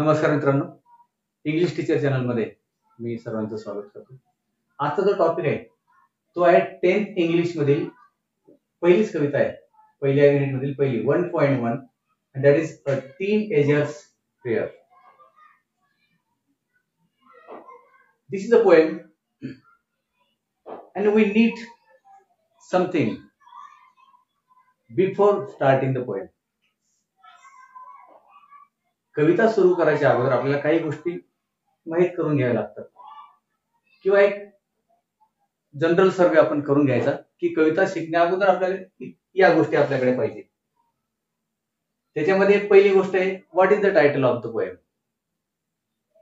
नमस्कार मित्रांनो, English teacher channel मध्ये मी सर्वांचं स्वागत करतो. आजचा जो टॉपिक आहे तो आहे 10th इंग्लिश मधील पहिलीच कविता आहे. पहिल्या युनिट मधील पहिली 1.1 and that is a teenager's prayer. This is a poem and we need something before starting the poem. कविता सुरू करायच्या अगोदर आपल्याला काही गोष्टी माहित करून घ्याव्या लागतात किंवा एक जनरल सर्वे आपण करून घ्यायचा की कविता शिकण्या अगोदर आपल्याला या गोष्टी आपल्याकडे पाहिजे. त्याच्यामध्ये पहिली गोष्ट आहे what is the title of the poem.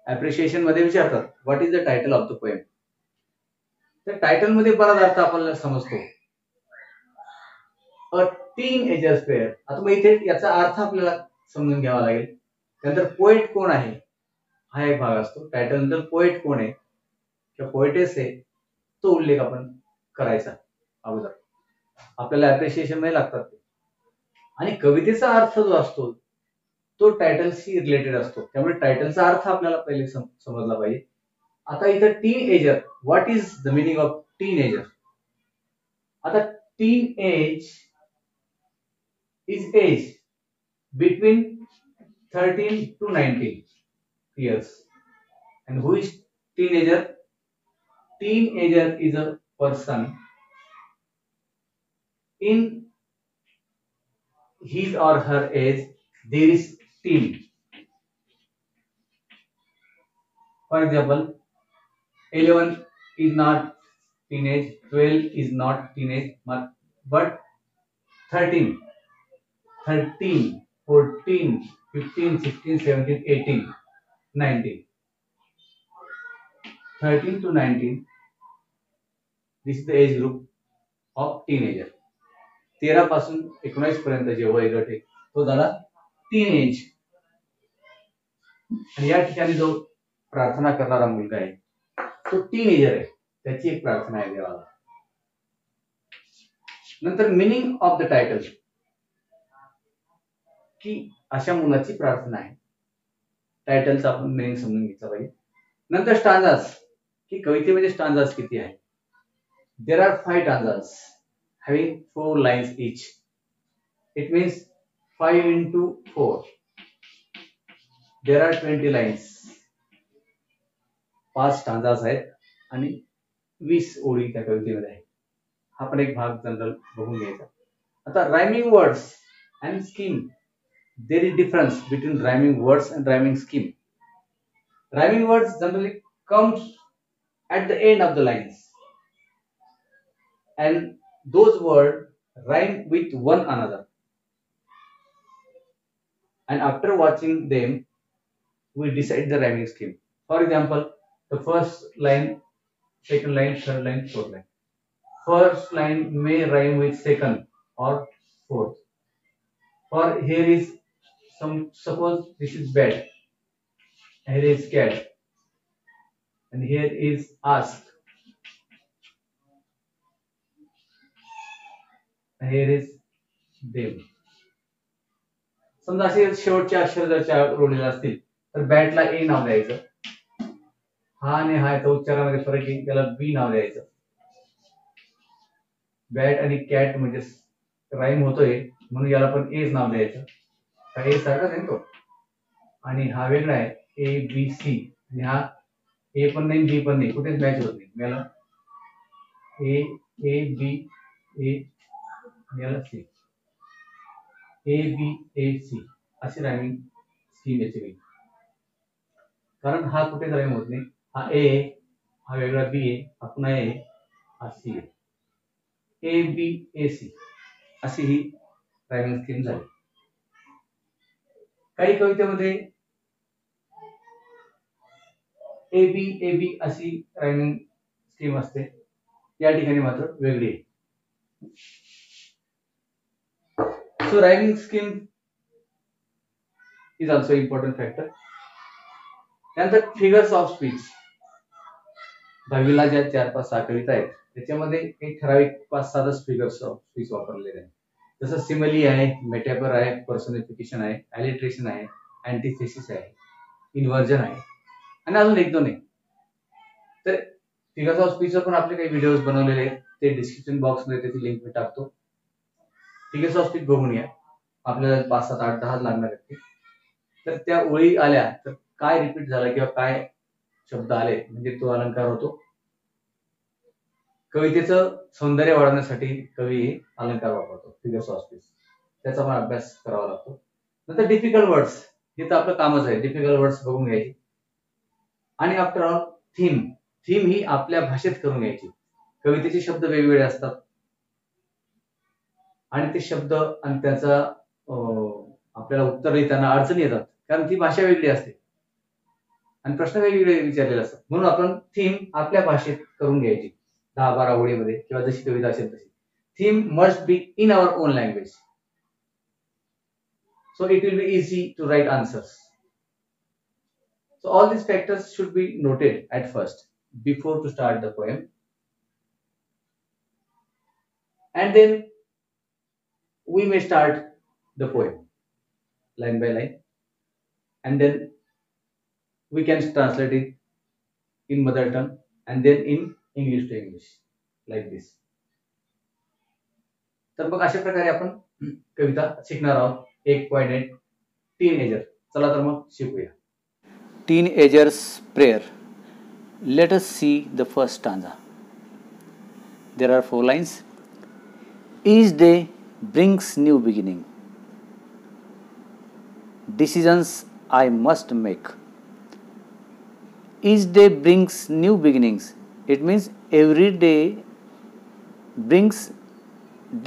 Appreciation मध्ये विचारतात what is the title of the poem. त्या टायटल मध्ये बराच अर्थ आपल्याला समजतो. अ टीनएजर्स प्रेयर. आता मग इथे याचा अर्थ आपल्याला समजून घ्यावा लागेल. त्यानंतर पोएट कोण आहे हा एक भाग असतो. टायटल नंतर पोएट कोण आहे किंवा पोएटेस आहे तो उल्लेख आपण करायचा अगोदर. आपल्याला अप्रिशिएशन मध्ये लागतात आणि कवितेचा अर्थ जो असतो तो टायटलशी रिलेटेड असतो. त्यामुळे टायटलचा अर्थ आपल्याला पहिले समजला पाहिजे. आता इथं teenager, what is the meaning of teenager. आता teenage is age between 13 to 19 years. And who is teenager? Teenager is a person in his or her age there is teen. For example, 11 is not teenage, 12 is not teenage, but 13, 14, 15, 16, 17, 18, 19. 13 to 19, this is the age group of teenager. 13 पासून 19 पर्यंत जे वयोगट आहे तो झाला teenage. आणि या ठिकाणी जो प्रार्थना करणारा मुलगा आहे तो टीनएजर आहे. त्याची एक प्रार्थना आहे देवाला. नंतर मिनिंग ऑफ द टायटल की अशा मुलाची प्रार्थना आहे. टायटलचा आपण मिनिंग समजून घेतला पाहिजे. नंतर स्टांजास की कवितेमध्ये स्टांजास किती आहे. There are 5 stanzas having 4 lines each. It means 5 into 4. There are 20 lines. 5 stanzas आहेत आणि 20 ओळी त्या कवितेमध्ये आहे. हा पण एक भाग जनरल बघून घ्यायचा. आता rhyming words and scheme. There is difference between rhyming words and rhyming scheme. Rhyming words generally comes at the end of the lines, and those words rhyme with one another. And after watching them, we decide the rhyming scheme. For example, the first line, second line, third line, fourth line. First line may rhyme with second or fourth. For here is suppose this is bed, here is cat, and here is ask, and here is them. समजा असे शेवटचे अक्षर जर चार रोडलेले असतील तर बॅटला ए नाव द्यायचं. हा आणि हा याचा उच्चारामध्ये फरक आहे त्याला बी नाव द्यायचं. बॅट आणि कॅट म्हणजे राईम होतोय म्हणून याला पण एच नाव द्यायचं. काही सारखाच आहे तो. आणि हा वेगळा आहे ए बी सी. आणि हा ए पण नाही बी पण नाही, कुठेच मॅच होत नाही. याला ए ए बी ए, याला C, A B A C अशी रायमिंग स्कीम याची वेगळी. कारण हा कुठेच राईम होत नाही. हा ए, हा वेगळा बी आहे, हा पुन्हा ए, हा सी आहे. ए बी ए सी अशी ही रायमिंग स्कीम झाली. काही कवितेमध्ये ए बी अशी रायमिंग स्कीम असते. या ठिकाणी मात्र वेगळी आहे. So rhyming scheme is also important factor. त्यानंतर फिगर्स ऑफ स्पीच. 10वीला ज्या 4-5-6 कविता आहेत त्याच्यामध्ये एक ठराविक 5-7 फिगर्स ऑफ स्पीच वापरलेले आहेत. जसं सिमिली आहे, मेटाफर आहे, पर्सनिफिकेशन आहे, अलिट्रेशन आहे, अँटिथेसिस आहे. इन्व्हर्जन आहे आणि अजून एक दोन आहे. तर फिगर्स ऑफ स्पीचवर पण आपले काही व्हिडिओज बनवलेले आहेत, ते डिस्क्रिप्शन बॉक्समध्ये त्याची लिंक मी टाकतो. फिगर्स ऑफ स्पीच बघून या, आपल्याला 5, 7, 8, 10 लागणार आहेत. तर त्या ओळी आल्या तर काय रिपीट झालं किंवा काय शब्द आले म्हणजे तो अलंकार होतो. कवितेचं सौंदर्य वाढवण्यासाठी कवी अलंकार वापरतो, फिगर्स ऑफ स्पीच. त्याचा पण अभ्यास करावा लागतो. नंतर डिफिकल्ट वर्ड्स, हे तर आपलं कामच आहे, डिफिकल्ट वर्ड्स बघून घ्यायची. आणि आफ्टर ऑल थीम ही आपल्या भाषेत करून घ्यायची. कवितेचे शब्द वेगवेगळे असतात आणि ते शब्द आणि त्याचा आपल्याला उत्तर लिहिताना अडचणी येतात, कारण ती भाषा वेगळी असते आणि प्रश्न वेगवेगळे विचारलेले असतात. म्हणून आपण थीम आपल्या भाषेत करून घ्यायची 10-12 ओळीमध्ये किंवा जशी कविता असेल तशी. Theme must be in our own language, so it will be easy to write answers. So all these factors should be noted at first before to start the poem, and then we may start the poem line by line, and then we can translate it in mother tongue and then in English to English like this. तर मग अशा प्रकारे आपण कविता शिकणार आहोत. 1.8 teenager. चला तर मग शिकूया. Teenager's Prayer. Let us see the first stanza. There are 4 lines. Each day brings new beginning. Decisions I must make. Each day brings new beginnings. It means every day brings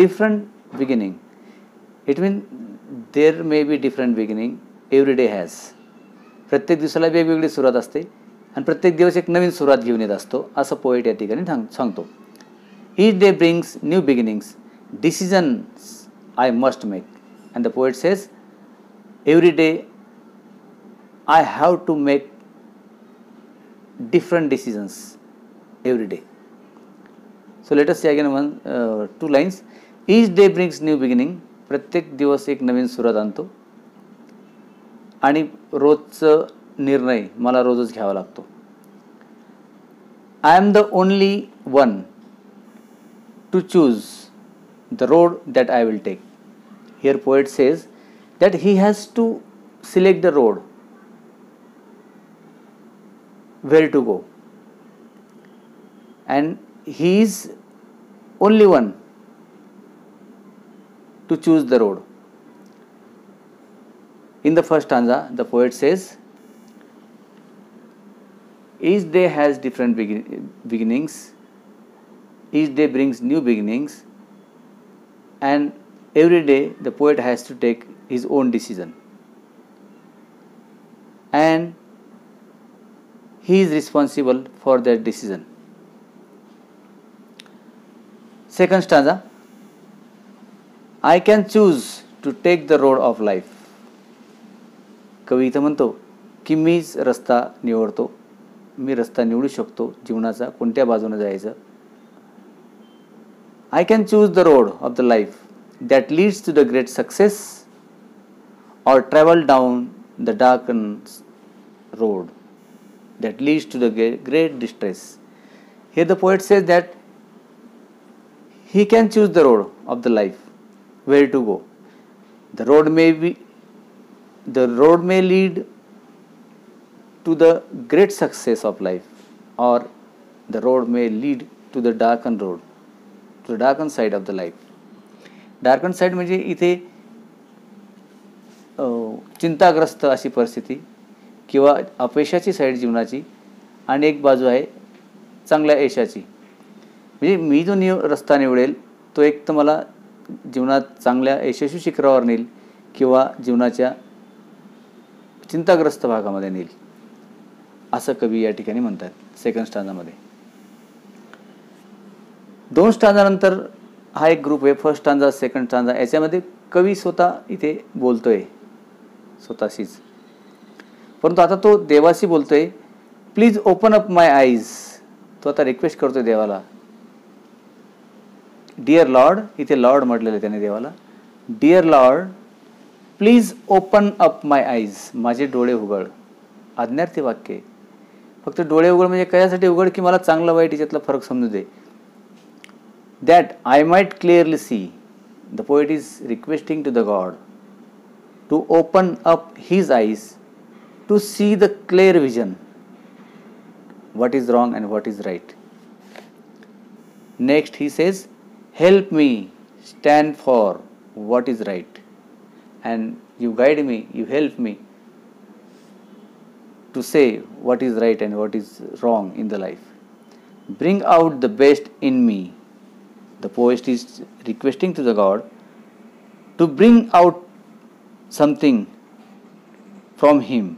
different beginning. It means there may be different beginning every day has. प्रत्येक दिवसाला वेगवेगळी सुरुवात असते आणि प्रत्येक दिवस एक नवीन सुरुवात घेऊन येत असतो, असं पोएट या ठिकाणी सांगतो. Each day brings new beginnings. Decisions I must make. And the poet says, every day I have to make different decisions every day. So let us say again 2 lines. Each day brings new beginning. प्रत्येक दिवस एक नवीन सुरुवात आणतो आणि रोजचं निर्णय मला रोजच घ्यावा लागतो. I am the only one to choose the road that I will take. Here poet says that he has to select the road where to go, and he is only one to choose the road. In the first stanza, the poet says, each day has different beginnings, each day brings new beginnings, and every day the poet has to take his own decision, and he is responsible for that decision. Second stanza, I can choose to take the road of life. कवी इथं म्हणतो की मीच रस्ता निवडतो, मी रस्ता निवडू शकतो जीवनाचा, कोणत्या बाजूने जायचं. I can choose the road of the life that leads to the great success or travel down the darkened road that leads to the great distress. Here the poet says that he can choose the road of the life, where to go. The road may lead to the great success of life, or the road may lead to the darkened road, to the darkened side of the life. Darkened side म्हणजे इथे चिंताग्रस्त अशी परिस्थिती किंवा अपयशाची side जीवनाची, आणि एक बाजू आहे चांगल्या यशाची. म्हणजे मी जो रस्ता निवडेल तो एक तर मला जीवनात चांगल्या यशस्वी शिखरावर नेईल किंवा जीवनाच्या चिंताग्रस्त भागामध्ये नेईल, असं कवी या ठिकाणी म्हणतात सेकंड स्टांजामध्ये. 2 स्टांजानंतर हा एक ग्रुप आहे, फर्स्ट स्टांजा सेकंड स्टांजा. याच्यामध्ये कवी स्वतः इथे बोलतोय स्वतःशीच, परंतु आता तो देवाशी बोलतोय. Please open up my eyes. तो आता रिक्वेस्ट करतोय देवाला. डिअर लॉर्ड, इथे लॉर्ड म्हटलेलं त्याने देवाला. Dear lord, please open up my eyes. माझे डोळे उघड. आज्ञार्थी वाक्य आहे. फक्त डोळे उघड म्हणजे कशासाठी उघड की मला चांगलं वाईट याच्यातला फरक समजू दे. That I might clearly see. The poet is requesting to the god to open up his eyes to see the clear vision what is wrong and what is right. Next he says, help me stand for what is right, and you guide me, you help me to say what is right and what is wrong in the life. Bring out the best in me. The poet is requesting to the God to bring out something from him.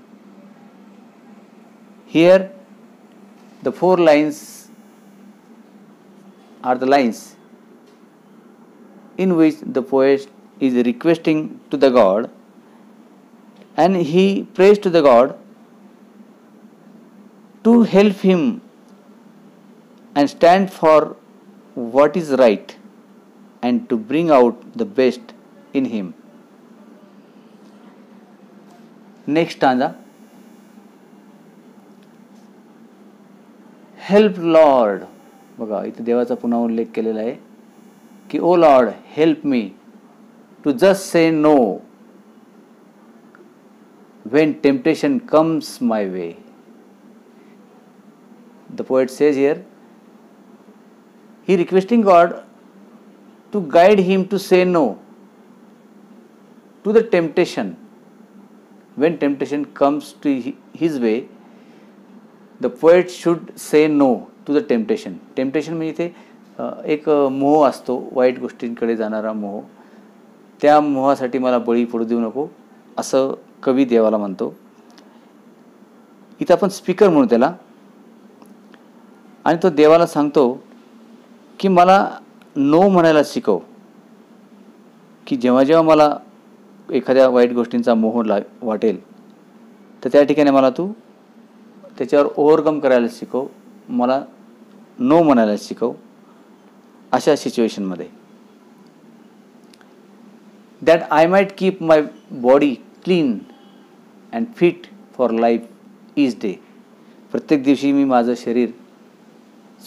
Here the 4 lines are the lines in which the poet is requesting to the God, and he prays to the God to help him and stand for what is right and to bring out the best in him. Next stanza. Help lord. बघा इथे देवाचा पुन्हा उल्लेख केलेला आहे की O lord help me to just say no when temptation comes my way. The poet says here, he requesting God to guide him to say no to the temptation. When temptation comes to his way, the poet should say no to the temptation. Temptation म्हणजे इथे एक मोह असतो, वाईट गोष्टींकडे जाणारा मोह. त्या मोहासाठी मला बळी पडू देऊ नको असं कवी देवाला म्हणतो. इथं आपण स्पीकर म्हणू त्याला, आणि तो देवाला सांगतो की मला नो म्हणायला शिकव. की जेव्हा जेव्हा मला एखाद्या वाईट गोष्टींचा मोह वाटेल तर त्या ठिकाणी मला तू त्याच्यावर ओव्हरकम करायला शिकव, मला नो म्हणायला शिकव अशा सिच्युएशनमध्ये. That I might keep my body clean and fit for life each day. प्रत्येक दिवशी मी माझं शरीर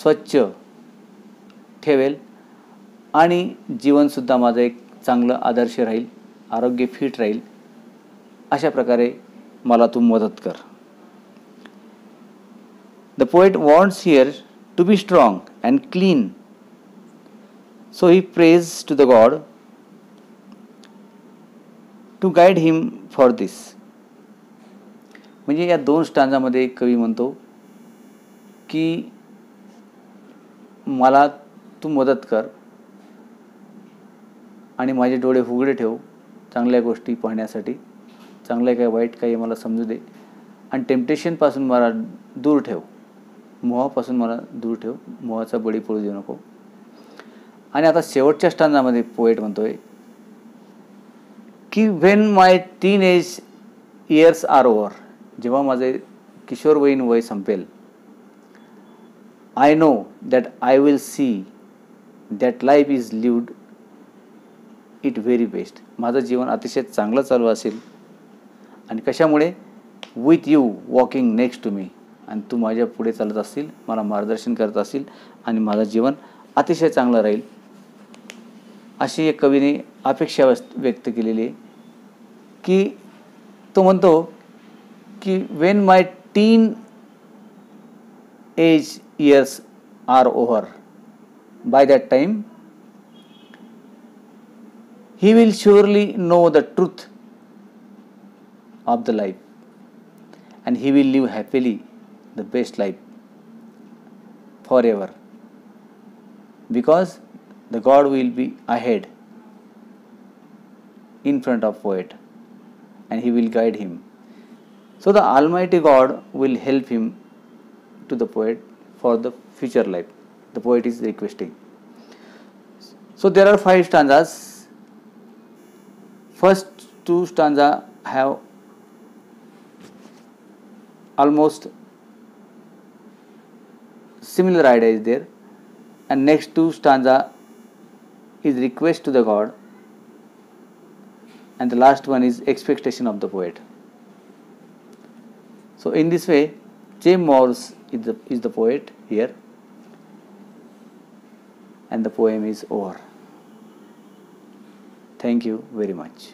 स्वच्छ ठेवेल आणि जीवनसुद्धा माझं एक चांगलं आदर्श राहील, आरोग्य फिट राहील. अशा प्रकारे मला तू मदत कर. The poet wants here to be strong and clean, so he prays to the God to guide him for this. म्हणजे या 2 स्टांजामध्ये कवी म्हणतो की मला तू मदत कर आणि माझे डोळे उघडे ठेव चांगल्या गोष्टी पाहण्यासाठी, चांगल्या काय वाईट काही मला समजू दे, आणि टेम्पटेशनपासून मला दूर ठेव, मोहापासून मला दूर ठेव, मोहाचा बळी पडू देऊ नको. आणि आता शेवटच्या स्टांजामध्ये पोएट म्हणतोय की when my teenage years are over, जेव्हा माझे किशोरवयीन वय संपेल, I know that I will see that life is lived it very best. माझं जीवन अतिशय चांगलं चालू असेल, आणि कशामुळे? With you walking next to me. आणि तू माझ्या पुढे चालत असतील, मला मार्गदर्शन करत असतील, आणि माझं जीवन अतिशय चांगलं राहील अशी एक कवीने अपेक्षा व्यक्त केलेली आहे. की तो म्हणतो की when my teenage years are over, by that time he will surely know the truth of the life, and he will live happily the best life forever, because the God will be ahead in front of poet and he will guide him. So the Almighty God will help him to the poet for the future life. The poet is requesting. So there are 5 stanzas. First 2 stanza have almost similar idea is there, and next 2 stanza is request to the God, and the last one is expectation of the poet. So in this way, James Morse is the poet here, and the poem is over. Thank you very much.